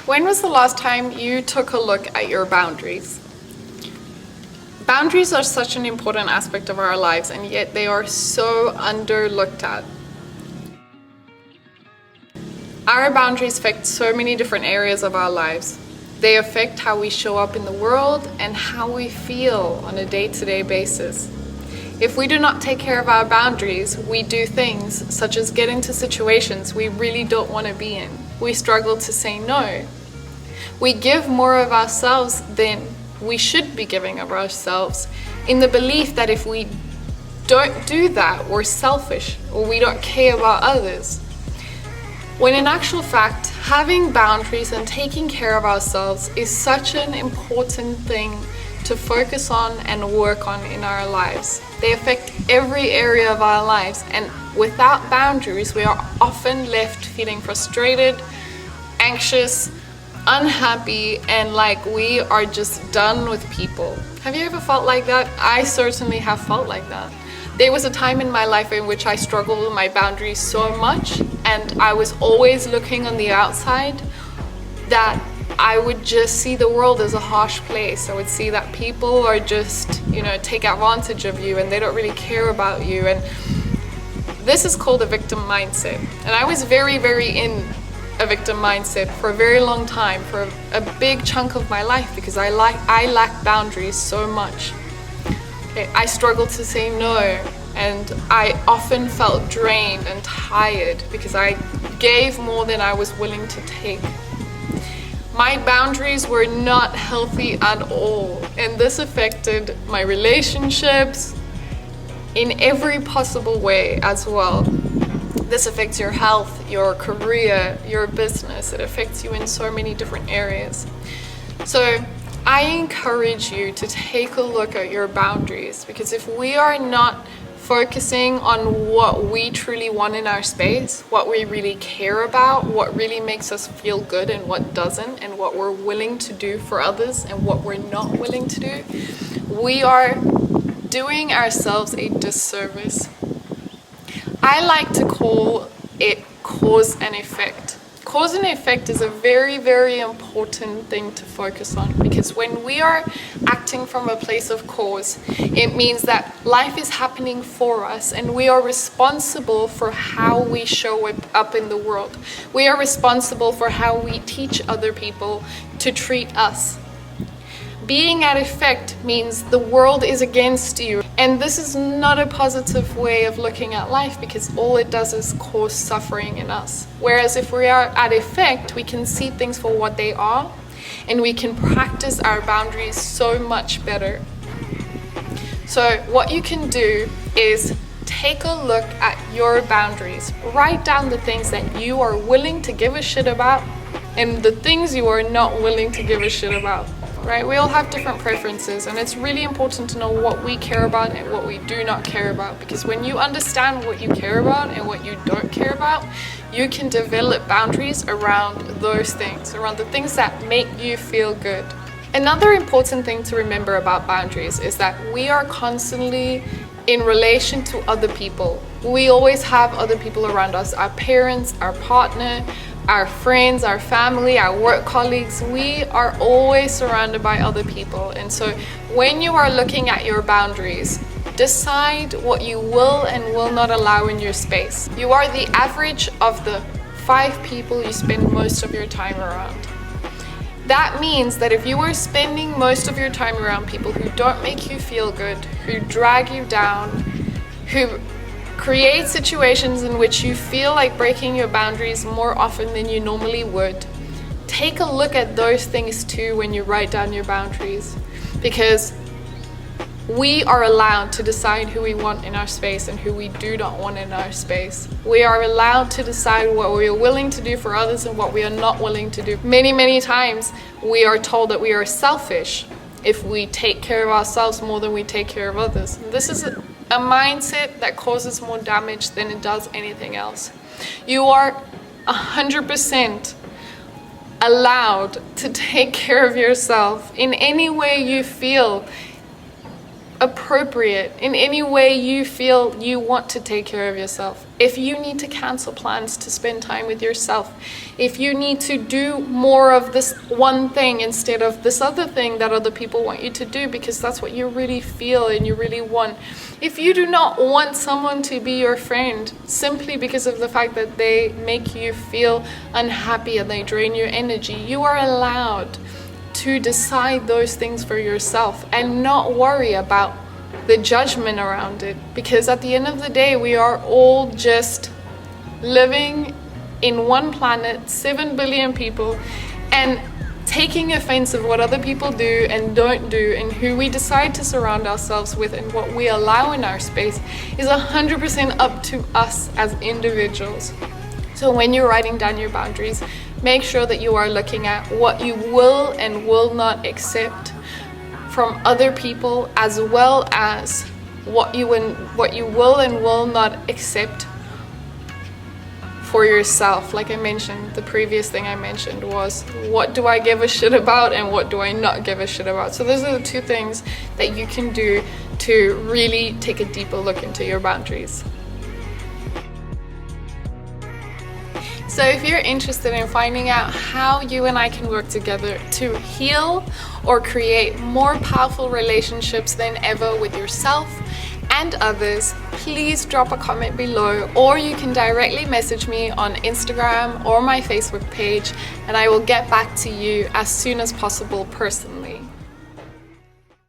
When was the last time you took a look at your boundaries? Boundaries are such an important aspect of our lives, and yet they are so underlooked at. Our boundaries affect so many different areas of our lives. They affect how we show up in the world and how we feel on a day-to-day basis. If we do not take care of our boundaries, we do things such as get into situations we really don't want to be in. We struggle to say no. We give more of ourselves than we should be giving of ourselves, in the belief that if we don't do that, we're selfish or we don't care about others. When in actual fact, having boundaries and taking care of ourselves is such an important thing to focus on and work on in our lives. They affect every area of our lives, and without boundaries, we are often left feeling frustrated, anxious, unhappy, and like we are just done with people. Have you ever felt like that? I certainly have felt like that. There was a time in my life in which I struggled with my boundaries so much, and I was always looking on the outside, that I would just see the world as a harsh place. I would see that people are just, take advantage of you and they don't really care about you. And this is called a victim mindset. And I was very, very in a victim mindset for a very long time, for a big chunk of my life, because I lacked boundaries so much. Okay, I struggled to say no, and I often felt drained and tired because I gave more than I was willing to take. My boundaries were not healthy at all, and this affected my relationships in every possible way as well. This affects your health, your career, your business. It affects you in so many different areas. So I encourage you to take a look at your boundaries, because if we are not focusing on what we truly want in our space, what we really care about, what really makes us feel good and what doesn't, and what we're willing to do for others and what we're not willing to do, we are doing ourselves a disservice. I like to call it cause and effect. Cause and effect is a very, very important thing to focus on, because when we are acting from a place of cause, it means that life is happening for us and we are responsible for how we show up in the world. We are responsible for how we teach other people to treat us. Being at effect means the world is against you, and this is not a positive way of looking at life, because all it does is cause suffering in us. Whereas if we are at effect, we can see things for what they are, and we can practice our boundaries so much better. So what you can do is take a look at your boundaries. Write down the things that you are willing to give a shit about and the things you are not willing to give a shit about. Right? We all have different preferences, and it's really important to know what we care about and what we do not care about, because when you understand what you care about and what you don't care about, you can develop boundaries around those things, around the things that make you feel good. Another important thing to remember about boundaries is that we are constantly in relation to other people. We always have other people around us, our parents, our partner, our friends, our family, our work colleagues. We are always surrounded by other people. And so when you are looking at your boundaries, decide what you will and will not allow in your space. You are the average of the 5 people you spend most of your time around. That means that if you are spending most of your time around people who don't make you feel good, who drag you down, who create situations in which you feel like breaking your boundaries more often than you normally would, take a look at those things too when you write down your boundaries, because we are allowed to decide who we want in our space and who we do not want in our space. We are allowed to decide what we are willing to do for others and what we are not willing to do. Many, many times we are told that we are selfish if we take care of ourselves more than we take care of others. This is a mindset that causes more damage than it does anything else. You are 100% allowed to take care of yourself in any way you feel appropriate in any way you feel you want to take care of yourself. If you need to cancel plans to spend time with yourself, if you need to do more of this one thing instead of this other thing that other people want you to do because that's what you really feel and you really want. If you do not want someone to be your friend simply because of the fact that they make you feel unhappy and they drain your energy, you are allowed to decide those things for yourself and not worry about the judgment around it, because at the end of the day we are all just living in one planet, 7 billion people, and taking offense of what other people do and don't do and who we decide to surround ourselves with and what we allow in our space is 100% up to us as individuals. So when you're writing down your boundaries, make sure that you are looking at what you will and will not accept from other people, as well as what you will and will not accept for yourself. Like I mentioned, the previous thing I mentioned was, what do I give a shit about and what do I not give a shit about? So those are the two things that you can do to really take a deeper look into your boundaries. So if you're interested in finding out how you and I can work together to heal or create more powerful relationships than ever with yourself and others, please drop a comment below, or you can directly message me on Instagram or my Facebook page, and I will get back to you as soon as possible personally.